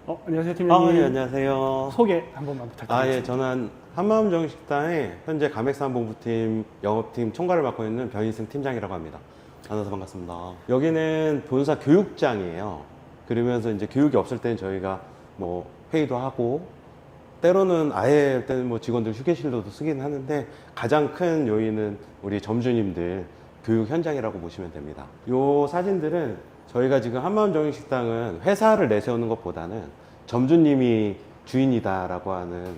안녕하세요, 팀장님. 예, 안녕하세요. 소개 한 번만 부탁드립니다. 예, 저는 한마음정식당의 현재 가맥산본부팀 영업팀 총괄을 맡고 있는 변인승 팀장이라고 합니다. 만나서 반갑습니다. 여기는 본사 교육장이에요. 그러면서 이제 교육이 없을 때는 저희가 뭐 회의도 하고, 때로는 아예 때는 뭐 직원들 휴게실로도 쓰긴 하는데, 가장 큰 요인은 우리 점주님들 교육 현장이라고 보시면 됩니다. 요 사진들은 저희가 지금 한마음정식당은 회사를 내세우는 것보다는 점주님이 주인이다라고 하는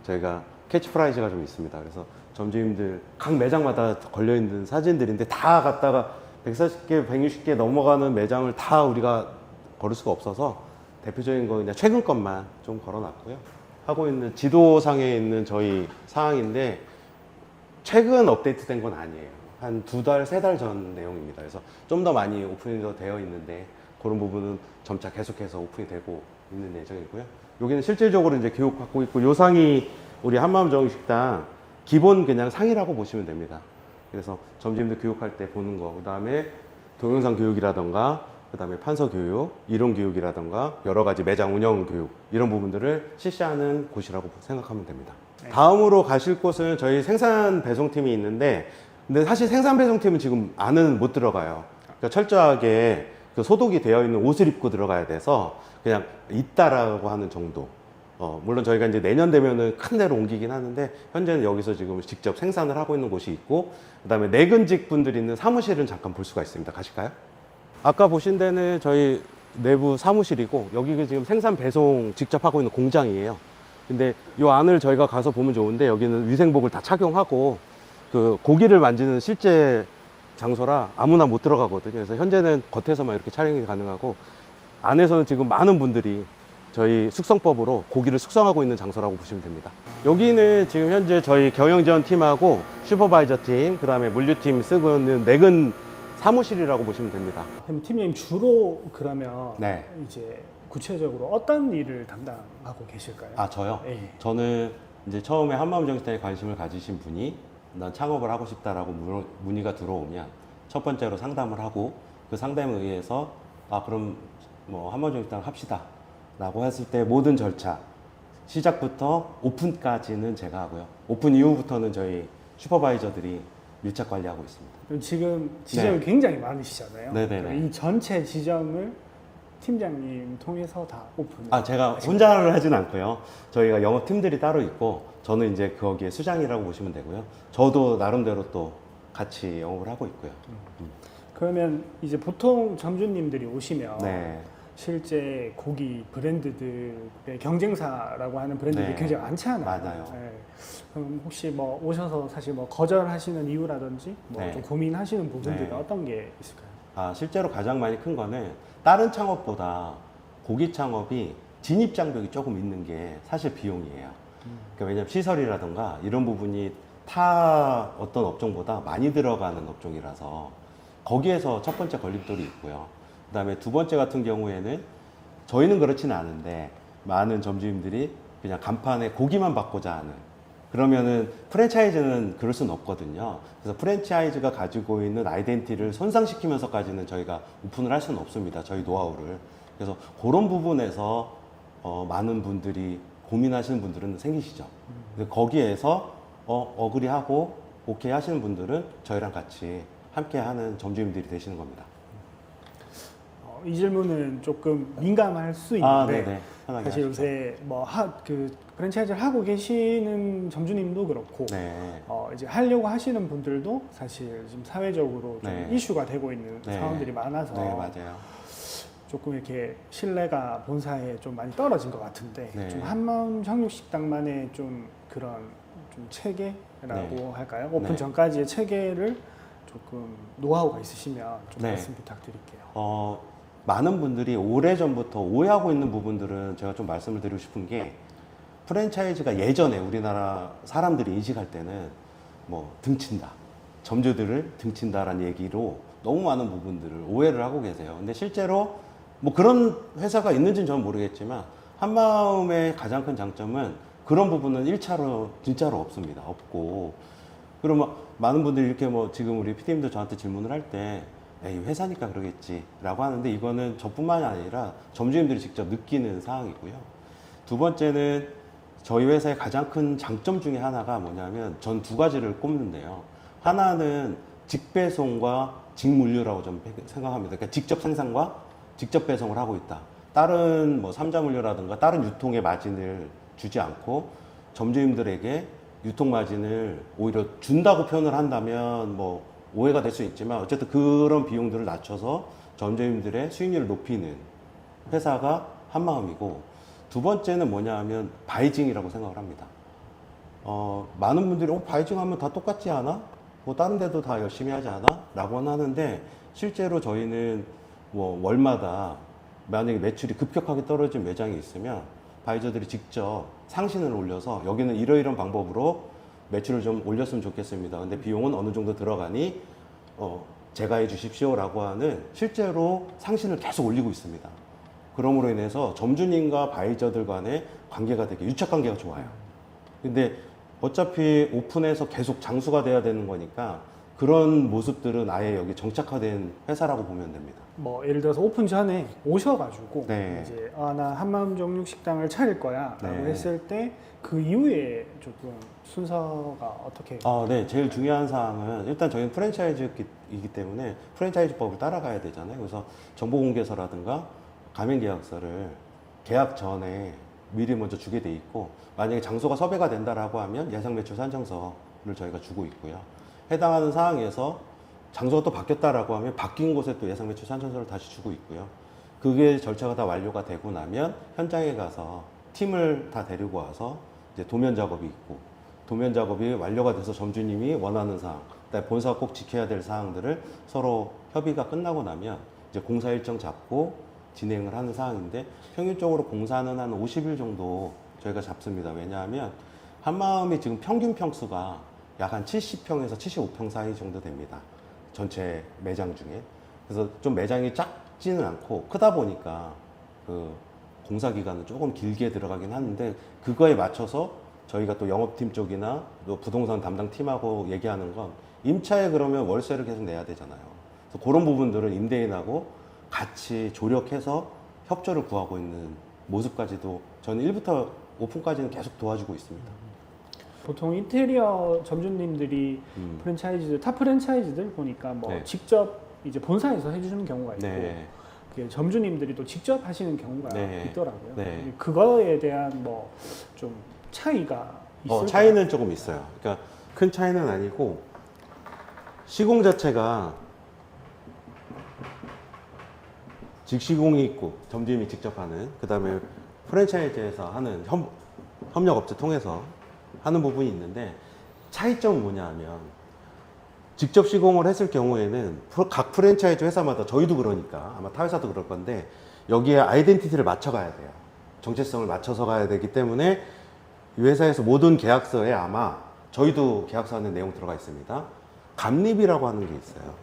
저희가 캐치프라이즈가 좀 있습니다. 그래서 점주님들 각 매장마다 걸려있는 사진들인데 다 갖다가 140개, 160개 넘어가는 매장을 다 우리가 걸을 수가 없어서 대표적인 거 그냥 최근 것만 좀 걸어놨고요. 하고 있는 지도상에 있는 저희 사항인데 최근 업데이트된 건 아니에요. 한 2달, 3달 전 내용입니다. 그래서 좀 더 많이 오픈이 더 되어 있는데 그런 부분은 점차 계속해서 오픈이 되고 있는 예정이고요. 여기는 실질적으로 이제 교육받고 있고, 요 상이 우리 한마음정식당 기본 그냥 상이라고 보시면 됩니다. 그래서 점주님들 교육할 때 보는 거, 그 다음에 동영상 교육이라던가, 그 다음에 판서 교육, 이론 교육이라던가, 여러 가지 매장 운영 교육, 이런 부분들을 실시하는 곳이라고 생각하면 됩니다. 네. 다음으로 가실 곳은 저희 생산 배송팀이 있는데, 근데 사실 생산 배송팀은 지금 안은 못 들어가요. 그러니까 철저하게 그 소독이 되어 있는 옷을 입고 들어가야 돼서 그냥 있다라고 하는 정도. 물론 저희가 이제 내년 되면은 큰 데로 옮기긴 하는데, 현재는 여기서 지금 직접 생산을 하고 있는 곳이 있고, 그 다음에 내근직 분들이 있는 사무실은 잠깐 볼 수가 있습니다. 가실까요? 아까 보신 데는 저희 내부 사무실이고, 여기가 지금 생산 배송 직접 하고 있는 공장이에요. 근데 이 안을 저희가 가서 보면 좋은데, 여기는 위생복을 다 착용하고 그 고기를 만지는 실제 장소라 아무나 못 들어가거든요. 그래서 현재는 겉에서만 이렇게 촬영이 가능하고, 안에서는 지금 많은 분들이 저희 숙성법으로 고기를 숙성하고 있는 장소라고 보시면 됩니다. 여기는 지금 현재 저희 경영지원팀하고 슈퍼바이저 팀, 그 다음에 물류팀 쓰고 있는 내근 사무실이라고 보시면 됩니다. 그럼 팀장님 주로 그러면 네. 이제 구체적으로 어떤 일을 담당하고 계실까요? 저요? 예. 저는 이제 처음에 한마음정식당에 관심을 가지신 분이 난 창업을 하고 싶다라고 문의가 들어오면 첫 번째로 상담을 하고, 그 상담에 의해서 그럼 뭐 한마음정식당 합시다 라고 했을 때 모든 절차 시작부터 오픈까지는 제가 하고요. 오픈 이후부터는 저희 슈퍼바이저들이 밀착 관리하고 있습니다. 그럼 지금 지점이 굉장히 많으시잖아요. 네네네. 이 전체 지점을 팀장님 통해서 다 오픈을 제가 혼자를 하진 않고요. 저희가 영업팀들이 따로 있고, 저는 이제 거기에 수장이라고 보시면 되고요. 저도 나름대로 또 같이 영업을 하고 있고요. 그러면 이제 보통 점주님들이 오시면 네. 실제 고기 브랜드들의 경쟁사라고 하는 브랜드들이 네. 굉장히 많잖아요. 맞아요. 네. 그럼 혹시 뭐 오셔서 사실 뭐 거절하시는 이유라든지 뭐 네. 좀 고민하시는 부분들은 네. 어떤 게 있을까요? 실제로 가장 많이 큰 거는 다른 창업보다 고기 창업이 진입 장벽이 조금 있는 게 사실 비용이에요. 그러니까 왜냐면 시설이라든가 이런 부분이 타 어떤 업종보다 많이 들어가는 업종이라서 거기에서 첫 번째 걸림돌이 있고요. 그 다음에 두 번째 같은 경우에는 저희는 그렇지는 않은데 많은 점주님들이 그냥 간판에 고기만 받고자 하는, 그러면은 프랜차이즈는 그럴 수는 없거든요. 그래서 프랜차이즈가 가지고 있는 아이덴티티를 손상시키면서까지는 저희가 오픈을 할 수는 없습니다. 저희 노하우를. 그래서 그런 부분에서 많은 분들이 고민하시는 분들은 생기시죠. 근데 거기에서 어그리하고 오케이 하시는 분들은 저희랑 같이 함께 하는 점주님들이 되시는 겁니다. 이 질문은 조금 민감할 수 있는데 네네. 편하게 사실 하십시오. 요새 뭐 그 프랜차이즈를 하고 계시는 점주님도 그렇고 네. 이제 하려고 하시는 분들도 사실 지금 사회적으로 좀 네. 이슈가 되고 있는 네. 상황들이 많아서 네, 맞아요. 조금 이렇게 신뢰가 본사에 좀 많이 떨어진 것 같은데, 네. 좀 한마음 정육식당만의 좀 그런 좀 체계라고 네. 할까요? 오픈 네. 전까지의 체계를 조금 노하우가 있으시면 좀 네. 말씀 부탁드릴게요. 많은 분들이 오래전부터 오해하고 있는 부분들은 제가 좀 말씀을 드리고 싶은 게, 프랜차이즈가 예전에 우리나라 사람들이 인식할 때는 뭐 등친다, 점주들을 등친다라는 얘기로 너무 많은 부분들을 오해를 하고 계세요. 근데 실제로 뭐 그런 회사가 있는지는 저는 모르겠지만, 한마음의 가장 큰 장점은 그런 부분은 1차로 진짜로 없습니다. 없고, 그러면 많은 분들이 이렇게 뭐 지금 우리 PD님도 저한테 질문을 할 때 에이, 회사니까 그러겠지라고 하는데 이거는 저뿐만이 아니라 점주님들이 직접 느끼는 사항이고요. 두 번째는 저희 회사의 가장 큰 장점 중에 하나가 뭐냐면 전 두 가지를 꼽는데요. 하나는 직배송과 직물류라고 좀 생각합니다. 그러니까 직접 생산과 직접 배송을 하고 있다. 다른 뭐 삼자물류라든가 다른 유통의 마진을 주지 않고 점주님들에게 유통 마진을 오히려 준다고 표현을 한다면 뭐 오해가 될 수 있지만 어쨌든 그런 비용들을 낮춰서 점주님들의 수익률을 높이는 회사가 한마음이고, 두 번째는 뭐냐 하면 바이징이라고 생각을 합니다. 많은 분들이 바이징 하면 다 똑같지 않아? 뭐 다른 데도 다 열심히 하지 않아? 라고는 하는데 실제로 저희는 뭐 월마다 만약에 매출이 급격하게 떨어진 매장이 있으면 바이저들이 직접 상신을 올려서 여기는 이러이러한 방법으로 매출을 좀 올렸으면 좋겠습니다. 근데 비용은 어느 정도 들어가니 제가 해 주십시오라고 하는 실제로 상신을 계속 올리고 있습니다. 그럼으로 인해서 점주님과 바이저들 간의 관계가 되게 유착 관계가 좋아요. 근데 어차피 오픈해서 계속 장수가 돼야 되는 거니까 그런 모습들은 아예 여기 정착화된 회사라고 보면 됩니다. 뭐 예를 들어서 오픈 전에 오셔가지고 네. 이제 나 한마음 정육식당을 차릴 거야라고 네. 했을 때 그 이후에 조금 순서가 어떻게? 네. 제일 중요한 사항은 일단 저희는 프랜차이즈이기 때문에 프랜차이즈법을 따라가야 되잖아요. 그래서 정보공개서라든가 가맹계약서를 계약 전에 미리 먼저 주게 돼 있고, 만약에 장소가 섭외가 된다라고 하면 예상매출 산정서를 저희가 주고 있고요. 해당하는 사항에서 장소가 또 바뀌었다라고 하면 바뀐 곳에 또 예상매출 산정서를 다시 주고 있고요. 그게 절차가 다 완료가 되고 나면 현장에 가서 팀을 다 데리고 와서 이제 도면 작업이 있고, 도면 작업이 완료가 돼서 점주님이 원하는 사항, 그다음에 본사가 꼭 지켜야 될 사항들을 서로 협의가 끝나고 나면 이제 공사 일정 잡고 진행을 하는 사항인데, 평균적으로 공사는 한 50일 정도 저희가 잡습니다. 왜냐하면 한마음이 지금 평균 평수가 약 한 70평에서 75평 사이 정도 됩니다. 전체 매장 중에. 그래서 좀 매장이 작지는 않고 크다 보니까 그 공사 기간은 조금 길게 들어가긴 하는데, 그거에 맞춰서 저희가 또 영업팀 쪽이나 또 부동산 담당 팀하고 얘기하는 건 임차에 그러면 월세를 계속 내야 되잖아요. 그래서 그런 부분들은 임대인하고 같이 조력해서 협조를 구하고 있는 모습까지도 저는 1부터 오픈까지는 계속 도와주고 있습니다. 보통 인테리어 점주님들이 프랜차이즈들, 타 프랜차이즈들 보니까 뭐 네. 직접 이제 본사에서 해주는 경우가 있고, 네. 그 점주님들이 또 직접 하시는 경우가 네. 있더라고요. 네. 그거에 대한 뭐 좀 차이가 있을까요? 차이는 조금 있어요. 그러니까 큰 차이는 아니고, 시공 자체가 직시공이 있고 점주님이 직접 하는, 그 다음에 프랜차이즈에서 하는 협력업체 통해서 하는 부분이 있는데, 차이점은 뭐냐 하면 직접 시공을 했을 경우에는 각 프랜차이즈 회사마다, 저희도 그러니까 아마 타 회사도 그럴 건데, 여기에 아이덴티티를 맞춰가야 돼요. 정체성을 맞춰서 가야 되기 때문에 이 회사에서 모든 계약서에 아마 저희도 계약서 하는 내용 들어가 있습니다. 감립이라고 하는 게 있어요.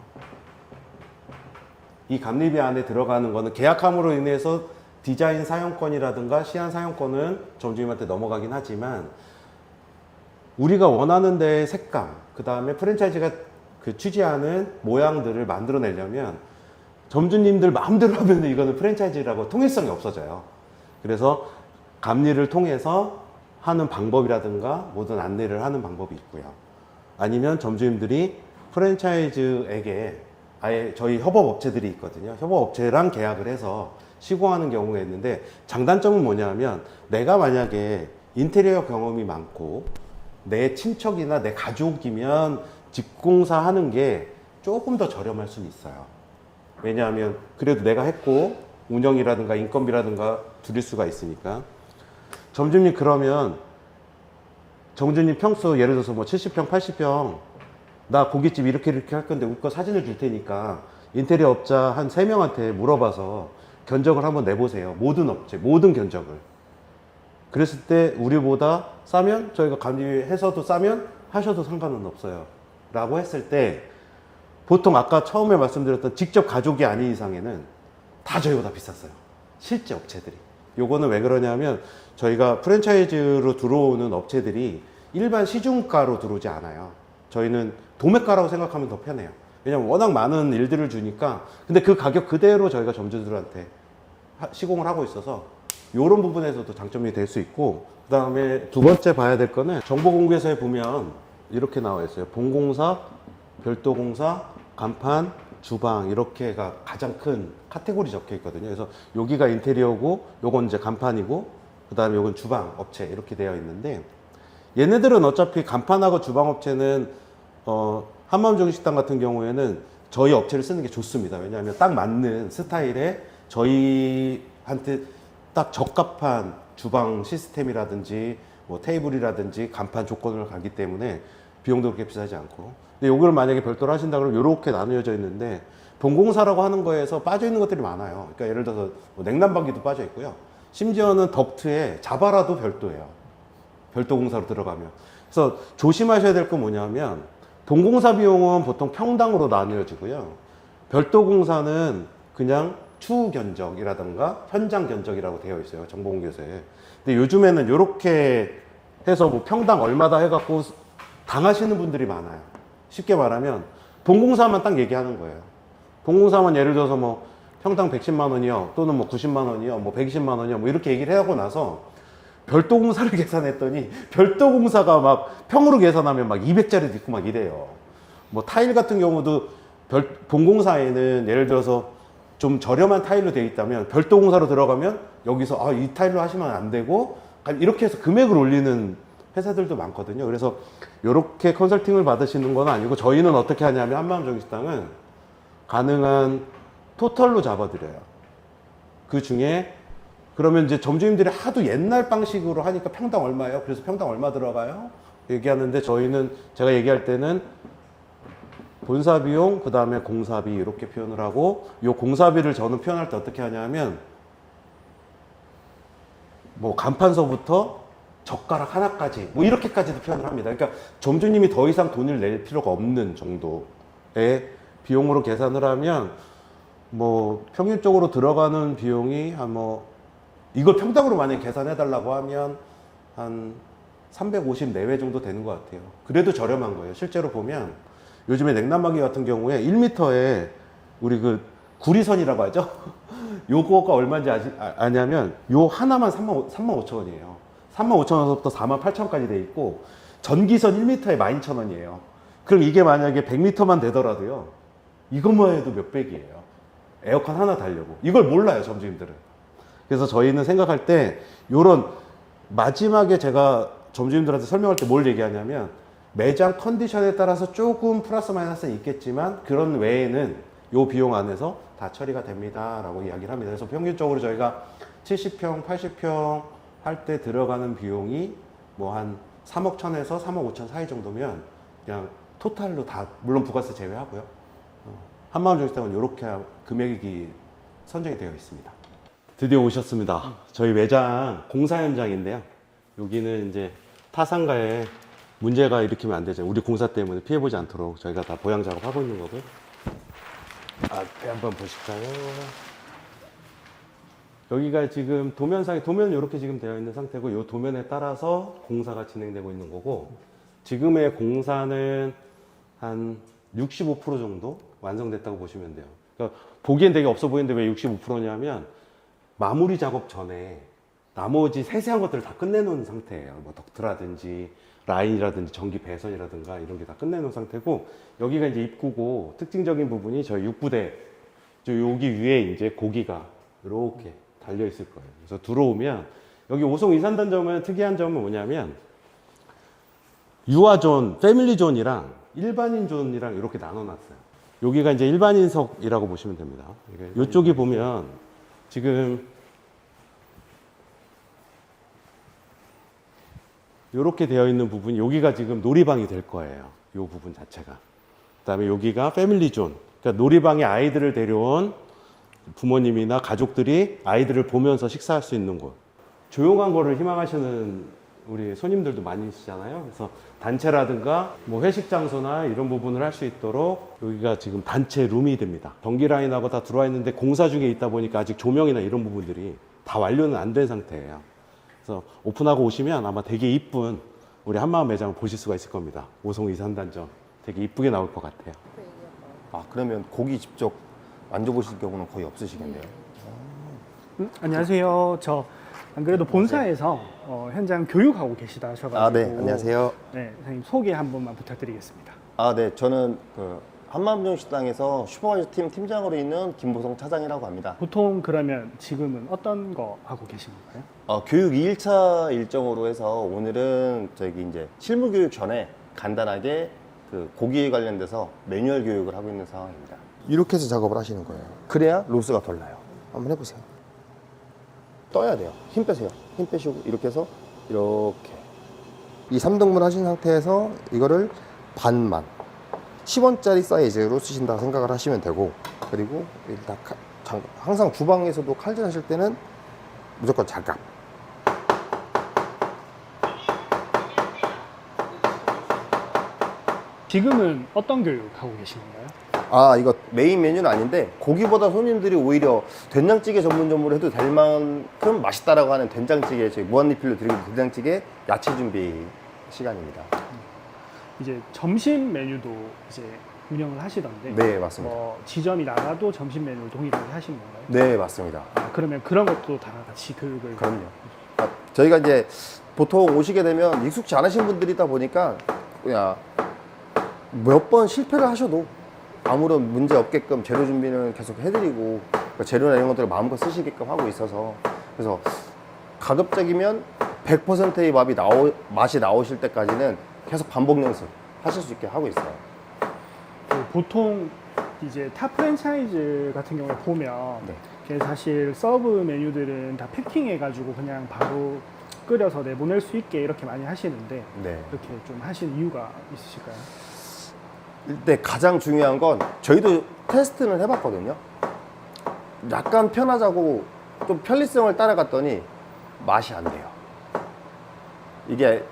이 감립이 안에 들어가는 거는 계약함으로 인해서 디자인 사용권이라든가 시안 사용권은 점주님한테 넘어가긴 하지만, 우리가 원하는 데의 색감, 그 다음에 프랜차이즈가 그 취지하는 모양들을 만들어내려면 점주님들 마음대로 하면 이거는 프랜차이즈라고 통일성이 없어져요. 그래서 감리를 통해서 하는 방법이라든가 모든 안내를 하는 방법이 있고요. 아니면 점주님들이 프랜차이즈에게 아예 저희 협업업체들이 있거든요. 협업업체랑 계약을 해서 시공하는 경우가 있는데, 장단점은 뭐냐면 내가 만약에 인테리어 경험이 많고 내 친척이나 내 가족이면 직공사 하는 게 조금 더 저렴할 수는 있어요. 왜냐하면 그래도 내가 했고 운영이라든가 인건비라든가 줄일 수가 있으니까. 점주님, 그러면 점주님 평수 예를 들어서 뭐 70평, 80평 나 고깃집 이렇게 할 건데 우리 거 사진을 줄 테니까 인테리어 업자 한 3명한테 물어봐서 견적을 한번 내보세요. 모든 업체, 모든 견적을. 그랬을 때 우리보다 싸면 저희가 감리해서도 싸면 하셔도 상관은 없어요 라고 했을 때, 보통 아까 처음에 말씀드렸던 직접 가족이 아닌 이상에는 다 저희보다 비쌌어요. 실제 업체들이. 요거는 왜 그러냐면 저희가 프랜차이즈로 들어오는 업체들이 일반 시중가로 들어오지 않아요. 저희는 도매가라고 생각하면 더 편해요. 왜냐면 워낙 많은 일들을 주니까. 근데 그 가격 그대로 저희가 점주들한테 시공을 하고 있어서 이런 부분에서도 장점이 될 수 있고, 그 다음에 두 번째 봐야 될 거는 정보공개서에 보면 이렇게 나와 있어요. 본공사, 별도공사, 간판, 주방, 이렇게가 가장 큰 카테고리 적혀 있거든요. 그래서 여기가 인테리어고, 요건 이제 간판이고, 그 다음에 요건 주방 업체 이렇게 되어 있는데, 얘네들은 어차피 간판하고 주방 업체는 한마음정식당 같은 경우에는 저희 업체를 쓰는 게 좋습니다. 왜냐하면 딱 맞는 스타일에 저희한테 딱 적합한 주방 시스템이라든지 뭐 테이블이라든지 간판 조건을 가기 때문에 비용도 그렇게 비싸지 않고. 근데 요걸 만약에 별도로 하신다 그러면 이렇게 나누어져 있는데, 본공사라고 하는 거에서 빠져 있는 것들이 많아요. 그러니까 예를 들어서 뭐 냉난방기도 빠져 있고요. 심지어는 덕트에 자바라도 별도예요. 별도 공사로 들어가면. 그래서 조심하셔야 될 건 뭐냐면, 본공사 비용은 보통 평당으로 나누어지고요. 별도 공사는 그냥 추후 견적이라든가 현장 견적이라고 되어 있어요. 정보공개서에. 근데 요즘에는 이렇게 해서 뭐 평당 얼마다 해갖고 당하시는 분들이 많아요. 쉽게 말하면 본공사만 딱 얘기하는 거예요. 본공사만 예를 들어서 뭐 평당 110만 원이요, 또는 뭐 90만 원이요, 뭐 120만 원이요, 뭐 이렇게 얘기를 하고 나서 별도 공사를 계산했더니 별도 공사가 막 평으로 계산하면 막 200짜리도 있고 막 이래요. 뭐 타일 같은 경우도 본공사에는 예를 들어서 좀 저렴한 타일로 되어 있다면 별도 공사로 들어가면 여기서 이 타일로 하시면 안 되고, 이렇게 해서 금액을 올리는 회사들도 많거든요. 그래서 이렇게 컨설팅을 받으시는 건 아니고, 저희는 어떻게 하냐면 한마음정식당은 가능한 토탈로 잡아드려요. 그 중에 그러면 이제 점주님들이 하도 옛날 방식으로 하니까 평당 얼마예요? 그래서 평당 얼마 들어가요? 얘기하는데, 저희는 제가 얘기할 때는 본사 비용, 그 다음에 공사비 이렇게 표현을 하고, 이 공사비를 저는 표현할 때 어떻게 하냐면, 뭐 간판서부터 젓가락 하나까지 뭐 이렇게까지도 표현을 합니다. 그러니까 점주님이 더 이상 돈을 낼 필요가 없는 정도의 비용으로 계산을 하면, 뭐 평균적으로 들어가는 비용이 이걸 평당으로 만약에 계산해 달라고 하면 한 350 내외 정도 되는 것 같아요. 그래도 저렴한 거예요. 실제로 보면 요즘에 냉난방기 같은 경우에 1m에 우리 그 구리선이라고 하죠. 요거가 얼마인지 아냐면 요 하나만 35,000원이에요. 35,000원부터 48,000원까지 돼 있고, 전기선 1m에 12,000원이에요. 그럼 이게 만약에 100m만 되더라도요, 이것만 해도 몇백이에요. 에어컨 하나 달려고. 이걸 몰라요, 점주님들은. 그래서 저희는 생각할 때 요런 마지막에 제가 점주님들한테 설명할 때 뭘 얘기하냐면, 매장 컨디션에 따라서 조금 플러스 마이너스는 있겠지만 그런 외에는 요 비용 안에서 다 처리가 됩니다 라고 이야기를 합니다. 그래서 평균적으로 저희가 70평, 80평 할 때 들어가는 비용이 뭐 한 3억 1천에서 3억 5천 사이 정도면 그냥 토탈로 다, 물론 부가세 제외하고요, 한마음정식당은 이렇게 금액이 선정이 되어 있습니다. 드디어 오셨습니다. 저희 매장 공사 현장인데요. 여기는 이제 타상가에 문제가 일으키면 안 되죠. 우리 공사 때문에 피해보지 않도록 저희가 다 보양 작업하고 있는 거고요. 앞에 한번 보실까요? 여기가 지금 도면은 이렇게 지금 되어 있는 상태고, 이 도면에 따라서 공사가 진행되고 있는 거고, 지금의 공사는 한 65% 정도 완성됐다고 보시면 돼요. 그러니까 보기엔 되게 없어 보이는데 왜 65%냐면, 마무리 작업 전에 나머지 세세한 것들을 다 끝내놓은 상태예요. 뭐 덕트라든지 라인이라든지 전기 배선이라든가 이런 게 다 끝내놓은 상태고, 여기가 이제 입구고, 특징적인 부분이 저희 6부대 여기 위에 이제 고기가 이렇게 달려 있을 거예요. 그래서 들어오면 여기 오송 이산단점은 특이한 점은 뭐냐면, 유아존, 패밀리존이랑 일반인 존이랑 이렇게 나눠놨어요. 여기가 이제 일반인석이라고 보시면 됩니다. 이쪽이 보면 지금 이렇게 되어 있는 부분이, 여기가 지금 놀이방이 될 거예요. 이 부분 자체가. 그 다음에 여기가 패밀리존. 그러니까 놀이방에 아이들을 데려온 부모님이나 가족들이 아이들을 보면서 식사할 수 있는 곳. 조용한 거를 희망하시는 우리 손님들도 많이 있잖아요. 그래서 단체라든가 뭐 회식 장소나 이런 부분을 할 수 있도록 여기가 지금 단체 룸이 됩니다. 전기 라인하고 다 들어와 있는데 공사 중에 있다 보니까 아직 조명이나 이런 부분들이 다 완료는 안 된 상태예요. 그래서 오픈하고 오시면 아마 되게 이쁜 우리 한마음 매장을 보실 수가 있을 겁니다. 오송 이산단점 되게 이쁘게 나올 것 같아요. 아, 그러면 고기 직접 만져보실 경우는 거의 없으시겠네요. 안녕하세요. 저 안 그래도 본사에서 현장 교육하고 계시다 하셔가지고. 아, 네, 안녕하세요. 네, 선생님 소개 한 번만 부탁드리겠습니다. 아, 네, 저는 그 한마음정 식당에서 슈퍼바이저 팀 팀장으로 있는 김보성 차장이라고 합니다. 보통 그러면 지금은 어떤 거 하고 계신 건가요? 교육 2일차 일정으로 해서 오늘은 저기 이제 실무 교육 전에 간단하게 그 고기에 관련돼서 매뉴얼 교육을 하고 있는 상황입니다. 이렇게 해서 작업을 하시는 거예요. 그래야 로스가 덜 나요. 한번 해보세요. 떠야 돼요. 힘 빼세요. 힘 빼시고 이렇게 해서 이렇게. 이 3등분 하신 상태에서 이거를 반만 10원짜리 사이즈로 쓰신다고 생각을 하시면 되고, 그리고 일단 항상 주방에서도 칼질 하실 때는 무조건 장갑. 지금은 어떤 교육 하고 계신 건가요? 아, 이거 메인 메뉴는 아닌데 고기보다 손님들이 오히려 된장찌개 전문점으로 해도 될 만큼 맛있다라고 하는 된장찌개, 저희 무한리필로 드리는 된장찌개 야채 준비 시간입니다. 이제 점심 메뉴도 이제 운영을 하시던데. 네, 맞습니다. 뭐 지점이 나가도 점심 메뉴를 동일하게 하시는 건가요? 네, 맞습니다. 그러면 그런 것도 다 같이 교육을. 그럼요. 저희가 이제 보통 오시게 되면 익숙치 않으신 분들이다 보니까 그냥 몇 번 실패를 하셔도 아무런 문제 없게끔 재료 준비는 계속 해드리고 재료나 이런 것들을 마음껏 쓰시게끔 하고 있어서, 그래서 가급적이면 100%의 맛이 나오실 때까지는 계속 반복 연습 하실 수 있게 하고 있어요. 보통 이제 타 프랜차이즈 같은 경우에 보면 네. 이게 사실 서브 메뉴들은 다 패킹해가지고 그냥 바로 끓여서 내보낼 수 있게 이렇게 많이 하시는데 네. 이렇게 좀 하신 이유가 있으실까요? 일단 가장 중요한 건 저희도 테스트는 해봤거든요. 약간 편하자고 좀 편리성을 따라갔더니 맛이 안 돼요. 이게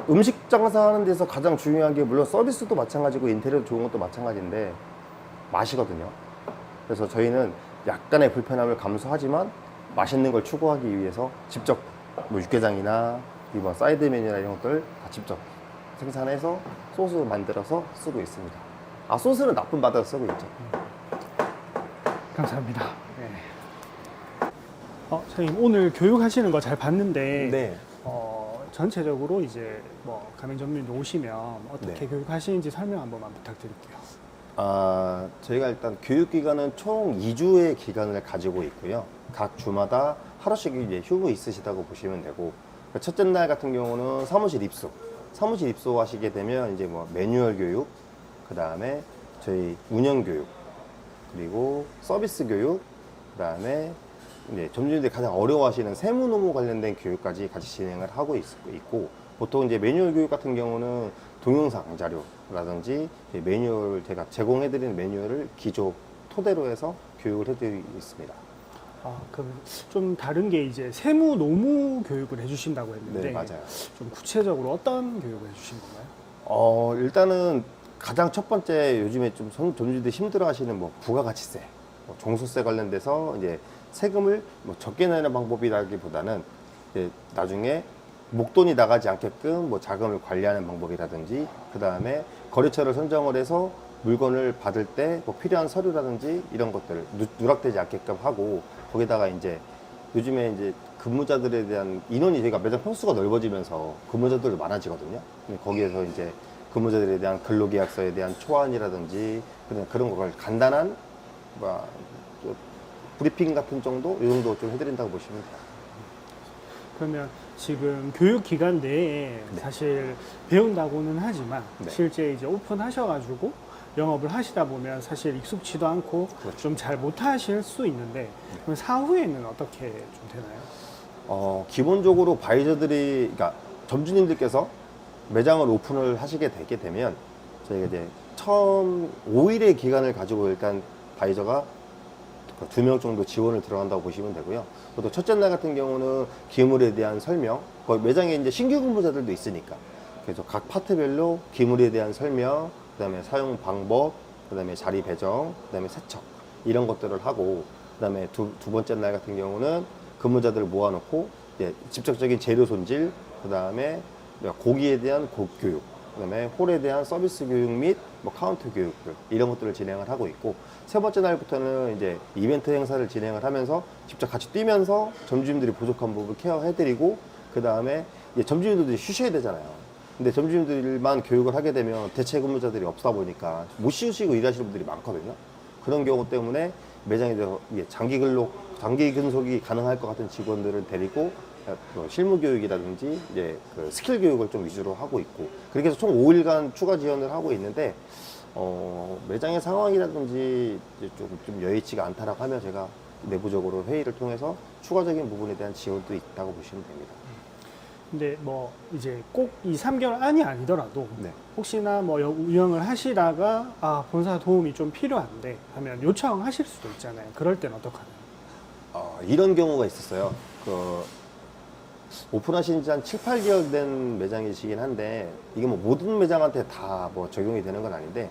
음식 장사하는 데서 가장 중요한 게 물론 서비스도 마찬가지고 인테리어도 좋은 것도 마찬가지인데 맛이거든요. 그래서 저희는 약간의 불편함을 감수하지만 맛있는 걸 추구하기 위해서 직접 뭐 육개장이나 이번 사이드 메뉴나 이런 것들 다 직접 생산해서 소스 만들어서 쓰고 있습니다. 아, 소스는 납품 받아서 쓰고 있죠. 감사합니다. 네. 선생님 오늘 교육하시는 거 잘 봤는데 네. 전체적으로 이제 뭐 가맹점주님들 오시면 어떻게 네. 교육하시는지 설명 한 번만 부탁드릴게요. 저희가 일단 교육기간은 총 2주의 기간을 가지고 있고요. 각 주마다 하루씩 이제 휴무 있으시다고 보시면 되고, 첫째 날 같은 경우는 사무실 입소하시게 되면 이제 뭐 매뉴얼 교육, 그 다음에 저희 운영 교육, 그리고 서비스 교육, 그 다음에 이제 점주님들이 가장 어려워하시는 세무 노무 관련된 교육까지 같이 진행을 하고 있고, 보통 이제 매뉴얼 교육 같은 경우는 동영상 자료라든지 매뉴얼 제가 제공해드리는 매뉴얼을 기조 토대로 해서 교육을 해드리고 있습니다. 그럼 좀 다른 게 이제 세무 노무 교육을 해주신다고 했는데 네, 맞아요. 좀 구체적으로 어떤 교육을 해주신 건가요? 일단은 가장 첫 번째 요즘에 좀 점주들이 힘들어하시는 뭐 부가가치세, 뭐 종소세 관련돼서 이제 세금을 뭐 적게 내는 방법이라기보다는 이제 나중에 목돈이 나가지 않게끔 뭐 자금을 관리하는 방법이라든지, 그 다음에 거래처를 선정을 해서 물건을 받을 때 뭐 필요한 서류라든지 이런 것들을 누락되지 않게끔 하고, 거기다가 이제 요즘에 이제 근무자들에 대한 인원이 저희가 매장 평수가 넓어지면서 근무자들도 많아지거든요. 근데 거기에서 이제 근무자들에 대한 근로계약서에 대한 초안이라든지 그런 걸 간단한 뭐 브리핑 같은 정도, 이 정도 좀 해드린다고 보시면 돼요. 그러면 지금 교육 기간 내에 네. 사실 배운다고는 하지만 네. 실제 이제 오픈하셔가지고 영업을 하시다 보면 사실 익숙치도 않고 그렇죠. 좀 잘 못하실 수 있는데 그럼 사후에는 어떻게 좀 되나요? 기본적으로 바이저들이, 그러니까 점주님들께서 매장을 오픈을 하시게 되게 되면 저희가 이제 처음 5일의 기간을 가지고 일단 바이저가 2명 정도 지원을 들어간다고 보시면 되고요. 또 첫째 날 같은 경우는 기물에 대한 설명, 거기 매장에 이제 신규 근무자들도 있으니까 그래서 각 파트별로 기물에 대한 설명, 그다음에 사용 방법, 그다음에 자리 배정, 그다음에 세척 이런 것들을 하고, 그다음에 두 번째 날 같은 경우는 근무자들을 모아놓고 이제 직접적인 재료 손질, 그다음에 고기에 대한 교육, 그다음에 홀에 대한 서비스 교육 및 뭐 카운트 교육들 이런 것들을 진행을 하고 있고, 세 번째 날부터는 이제 이벤트 행사를 진행을 하면서 직접 같이 뛰면서 점주님들이 부족한 부분을 케어해드리고, 그 다음에 점주님들이 쉬셔야 되잖아요. 근데 점주님들만 교육을 하게 되면 대체 근무자들이 없다 보니까 못 쉬시고 일하시는 분들이 많거든요. 그런 경우 때문에 매장에서 장기 근속이 가능할 것 같은 직원들을 데리고 실무 교육이라든지 이제 그 스킬 교육을 좀 위주로 하고 있고, 그렇게 해서 총 5일간 추가 지원을 하고 있는데, 매장의 상황이라든지 이제 좀 여의치가 않다라고 하면 제가 내부적으로 회의를 통해서 추가적인 부분에 대한 지원도 있다고 보시면 됩니다. 근데 뭐 이제 꼭 이 3개월 안이 아니더라도 네. 혹시나 뭐 운영을 하시다가 아, 본사 도움이 좀 필요한데 하면 요청하실 수도 있잖아요. 그럴 땐 어떡하나요? 이런 경우가 있었어요. 오픈하신 지 한 7, 8개월 된 매장이시긴 한데, 이게 뭐 모든 매장한테 다 뭐 적용이 되는 건 아닌데,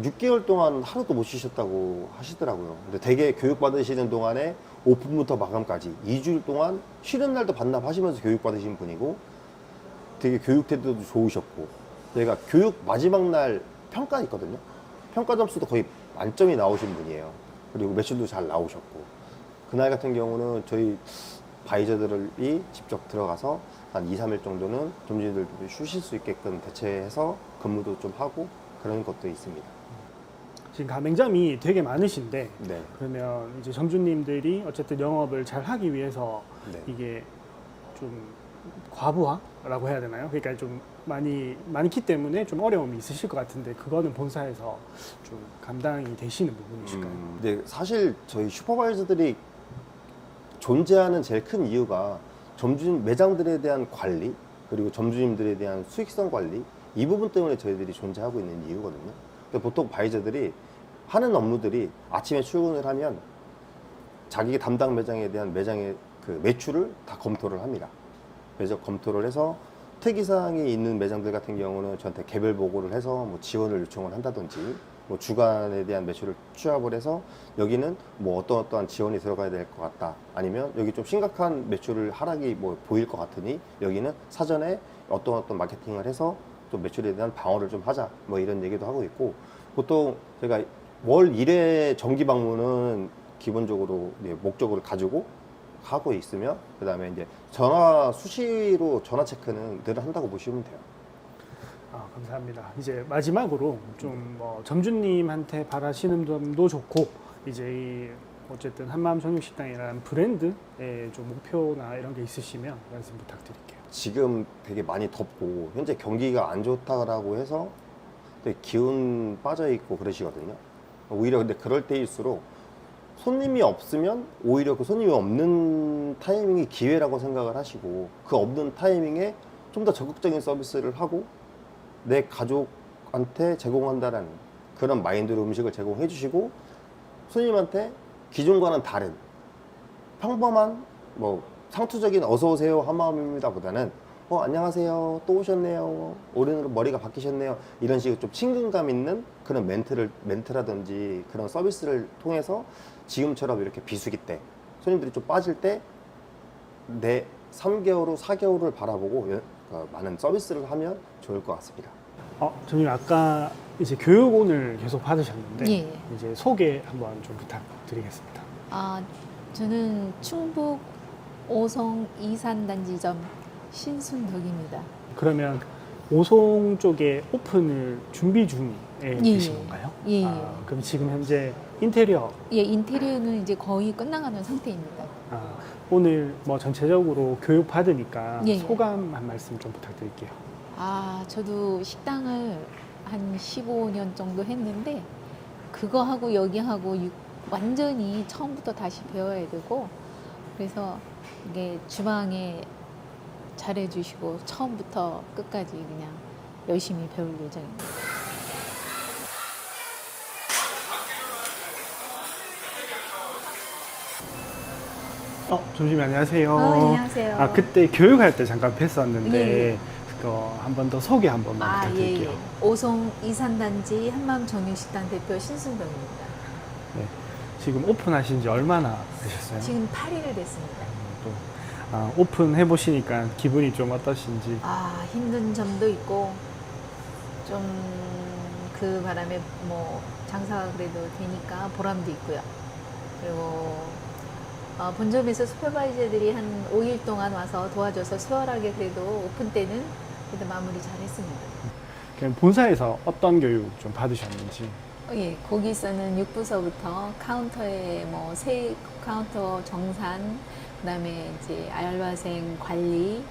6개월 동안 하루도 못 쉬셨다고 하시더라고요. 근데 되게 교육받으시는 동안에 오픈부터 마감까지 2주일 동안 쉬는 날도 반납하시면서 교육받으신 분이고, 되게 교육 태도도 좋으셨고, 저희가 교육 마지막 날 평가 있거든요. 평가 점수도 거의 만점이 나오신 분이에요. 그리고 매출도 잘 나오셨고, 그날 같은 경우는 저희 바이저들이 직접 들어가서 한 2, 3일 정도는 점주님들도 쉬실 수 있게끔 대체해서 근무도 좀 하고 그런 것도 있습니다. 지금 가맹점이 되게 많으신데 네. 그러면 이제 점주님들이 어쨌든 영업을 잘 하기 위해서 네. 이게 좀 과부하라고 해야 되나요? 그러니까 좀 많기 때문에 좀 어려움이 있으실 것 같은데, 그거는 본사에서 좀 감당이 되시는 부분이실까요? 근데 사실 저희 슈퍼바이저들이 존재하는 제일 큰 이유가 점주님 매장들에 대한 관리, 그리고 점주님들에 대한 수익성 관리, 이 부분 때문에 저희들이 존재하고 있는 이유거든요. 근데 보통 바이저들이 하는 업무들이 아침에 출근을 하면 자기 담당 매장에 대한 매장의 그 매출을 다 검토를 합니다. 매적 검토를 해서 특이사항이 있는 매장들 같은 경우는 저한테 개별 보고를 해서 뭐 지원을 요청을 한다든지, 뭐 주간에 대한 매출을 취합을 해서 여기는 뭐 어떠한 지원이 들어가야 될 것 같다, 아니면 여기 좀 심각한 매출을 하락이 뭐 보일 것 같으니 여기는 사전에 어떤 마케팅을 해서 또 매출에 대한 방어를 좀 하자, 뭐 이런 얘기도 하고 있고, 보통 제가 월 1회 정기 방문은 기본적으로 목적을 가지고 하고 있으며, 그 다음에 이제 수시로 전화 체크는 늘 한다고 보시면 돼요. 아, 감사합니다. 이제 마지막으로 좀 뭐 점주님한테 바라시는 점도 좋고, 이제 이 어쨌든 한마음 정육식당이라는 브랜드의 좀 목표나 이런 게 있으시면 말씀 부탁드릴게요. 지금 되게 많이 덥고 현재 경기가 안 좋다라고 해서 되게 기운 빠져 있고 그러시거든요. 오히려 근데 그럴 때일수록 손님이 없으면 오히려 그 손님이 없는 타이밍이 기회라고 생각을 하시고, 그 없는 타이밍에 좀 더 적극적인 서비스를 하고 내 가족한테 제공한다는 그런 마인드로 음식을 제공해 주시고, 손님한테 기존과는 다른 평범한 뭐 상투적인 어서 오세요 한마음입니다 보다는 안녕하세요, 또 오셨네요, 올해는 머리가 바뀌셨네요, 이런 식으로 좀 친근감 있는 그런 멘트라든지 그런 서비스를 통해서 지금처럼 이렇게 비수기 때 손님들이 좀 빠질 때 내 3개월 후 4개월 후를 바라보고 많은 서비스를 하면 좋을 것 같습니다. 점주님 아까 이제 교육 오늘 계속 받으셨는데 예. 이제 소개 한번 좀 부탁드리겠습니다. 저는 충북 오송 이산단지점 신순덕입니다. 그러면 오송 쪽에 오픈을 준비 중에 계신 건가요? 예. 그럼 지금 현재 인테리어 예, 인테리어는 이제 거의 끝나가는 상태입니다. 오늘 뭐 전체적으로 교육 받으니까 예. 소감 한 말씀 좀 부탁드릴게요. 저도 식당을 한 15년 정도 했는데 그거 하고 여기 하고 완전히 처음부터 다시 배워야 되고, 그래서 이게 주방에 잘해주시고 처음부터 끝까지 그냥 열심히 배울 예정입니다. 점주님 안녕하세요. 안녕하세요. 그때 교육할 때 잠깐 뵀었는데 예. 그거 한 번 더 소개 한 번만 부탁드릴게요. 오송 이산단지 한마음 정육식당 대표 신순덕입니다. 네. 지금 오픈하신 지 얼마나 되셨어요? 지금 8일 됐습니다. 오픈해 보시니까 기분이 좀 어떠신지. 아, 힘든 점도 있고 좀 그 바람에 뭐 장사가 그래도 되니까 보람도 있고요. 그리고 본점에서 슈퍼바이저들이 한 5일 동안 와서 도와줘서 수월하게 그래도 오픈 때는 그래도 마무리 잘 했습니다. 그럼 본사에서 어떤 교육 좀 받으셨는지. 예, 거기서는 6부서부터 카운터에 뭐 세 카운터 정산, 그다음에 이제 알바생 관리,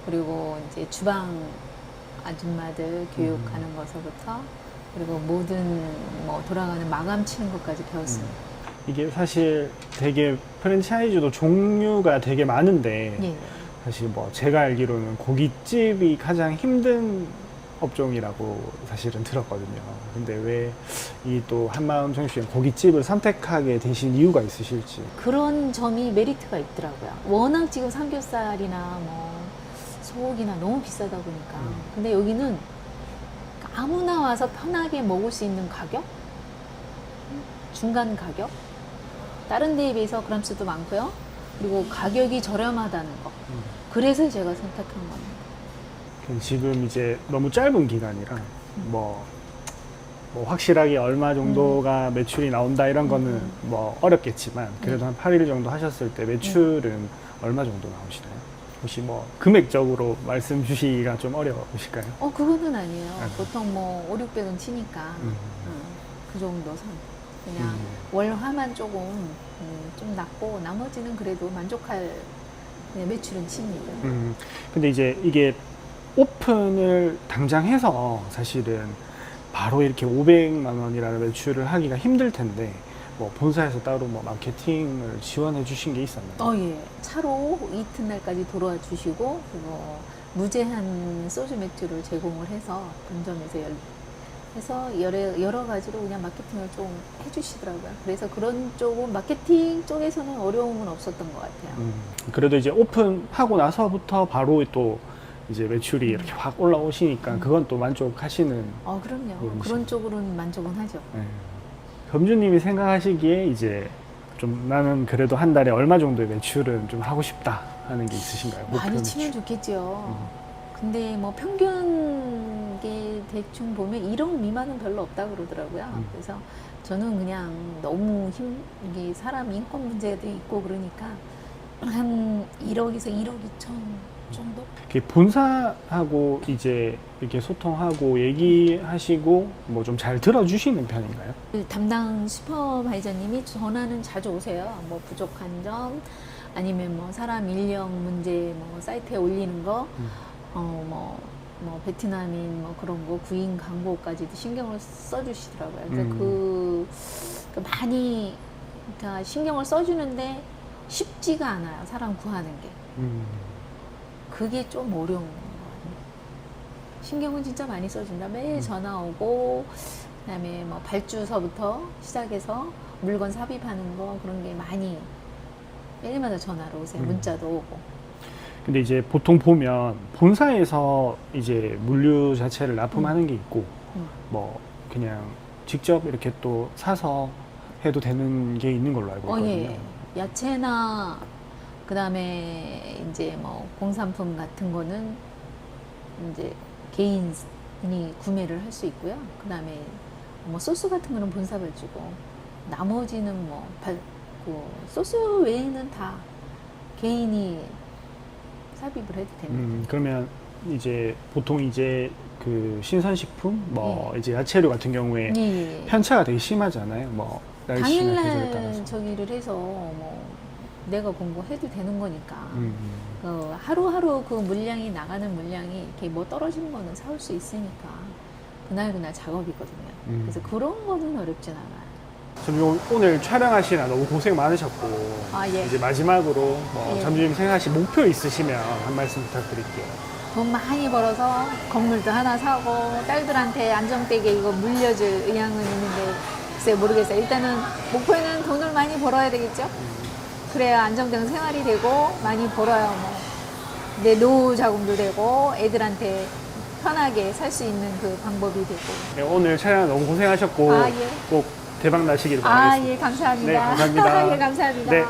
그리고 이제 주방 아줌마들 교육하는 것서부터 그리고 모든 뭐 돌아가는 마감 치는 것까지 배웠습니다. 이게 사실 되게 프랜차이즈도 종류가 되게 많은데 예. 사실 뭐 제가 알기로는 고깃집이 가장 힘든 업종이라고 사실은 들었거든요. 근데 왜 이 또 한마음 정육시장 고깃집을 선택하게 되신 이유가 있으실지. 그런 점이 메리트가 있더라고요. 워낙 지금 삼겹살이나 뭐 소고기나 너무 비싸다 보니까. 근데 여기는 아무나 와서 편하게 먹을 수 있는 가격? 중간 가격? 다른 데에 비해서 그람수도 많고요. 그리고 가격이 저렴하다는 거. 그래서 제가 선택한 겁니다. 지금 이제 너무 짧은 기간이라 뭐 확실하게 얼마 정도가 매출이 나온다 이런 거는 뭐 어렵겠지만 그래도 한 8일 정도 하셨을 때 매출은 얼마 정도 나오시나요? 혹시 뭐 금액적으로 말씀 주시기가 좀 어려우실까요? 그거는 아니에요. 아. 보통 뭐 5, 600은 치니까 그 정도 선. 그냥 월화만 조금 좀 낮고 나머지는 그래도 만족할 매출은 칩니다. 근데 이제 이게 오픈을 당장 해서 사실은 바로 이렇게 500만 원이라는 매출을 하기가 힘들 텐데 뭐 본사에서 따로 뭐 마케팅을 지원해 주신 게 있었나요? 예. 차로 이튿날까지 돌아와 주시고 그리고 무제한 소주 맥주를 제공을 해서 본점에서 해서 여러 가지로 그냥 마케팅을 좀 해주시더라고요. 그래서 그런 쪽은 마케팅 쪽에서는 어려움은 없었던 것 같아요. 그래도 이제 오픈하고 나서부터 바로 또 이제 매출이 이렇게 확 올라오시니까 그건 또 만족하시는. 그럼요. 음식. 그런 쪽으로는 만족은 하죠. 네. 점주님이 생각하시기에 이제 좀 나는 그래도 한 달에 얼마 정도의 매출은 좀 하고 싶다 하는 게 있으신가요? 목표 많이 매출. 치면 좋겠죠. 근데 뭐 평균 게 대충 보면 1억 미만은 별로 없다 그러더라고요. 그래서 저는 그냥 너무 이게 사람 인권 문제도 있고 그러니까 한 1억에서 1억 2천 정도? 이렇게 본사하고 이제 이렇게 소통하고 얘기하시고 뭐 좀 잘 들어주시는 편인가요? 그 담당 슈퍼바이저님이 전화는 자주 오세요. 뭐 부족한 점 아니면 뭐 사람 인력 문제 뭐 사이트에 올리는 거 뭐 베트남인 뭐 그런 거 구인 광고까지도 신경을 써주시더라고요. 그래서 그 많이 그러니까 신경을 써주는데 쉽지가 않아요. 사람 구하는 게. 그게 좀 어려운 거예요. 신경은 진짜 많이 써준다. 매일 전화 오고, 그다음에 뭐 발주서부터 시작해서 물건 삽입하는 거 그런 게 많이 매일마다 전화로 오세요. 문자도 오고. 근데 이제 보통 보면 본사에서 이제 물류 자체를 납품하는 게 있고 뭐 그냥 직접 이렇게 또 사서 해도 되는 게 있는 걸로 알고 있거든요. 예. 야채나 그다음에 이제 뭐 공산품 같은 거는 이제 개인이 구매를 할 수 있고요. 그다음에 뭐 소스 같은 거는 본사별 주고 나머지는 뭐 소스 외에는 다 개인이 삽입을 해도 됩니다. 그러면 이제 보통 이제 그 신선식품 뭐 이제 야채류 같은 경우에 예. 편차가 되게 심하잖아요. 뭐 날씨나 계절에 당일날 따라서. 저기를 해서 뭐 내가 공부해도 되는 거니까 하루하루 그 물량이 나가는 물량이 이렇게 뭐 떨어지는 거는 사올 수 있으니까 그날 작업이거든요. 그래서 그런 거는 어렵진 않아요. 좀 오늘 촬영하시느라 너무 고생 많으셨고 예. 이제 마지막으로 뭐 예. 점주님 생각하신 목표 있으시면 한 말씀 부탁드릴게요. 돈 많이 벌어서 건물도 하나 사고 딸들한테 안정되게 이거 물려줄 의향은 있는데 글쎄 모르겠어요. 일단은 목표는 돈을 많이 벌어야 되겠죠. 그래야 안정된 생활이 되고 많이 벌어야 뭐 내 노후 자금도 되고 애들한테 편하게 살 수 있는 그 방법이 되고. 네, 오늘 촬영 너무 고생하셨고 예. 꼭 대박 나시길 바라겠습니다. 예, 감사합니다. 네, 감사합니다. 예, 감사합니다. 네.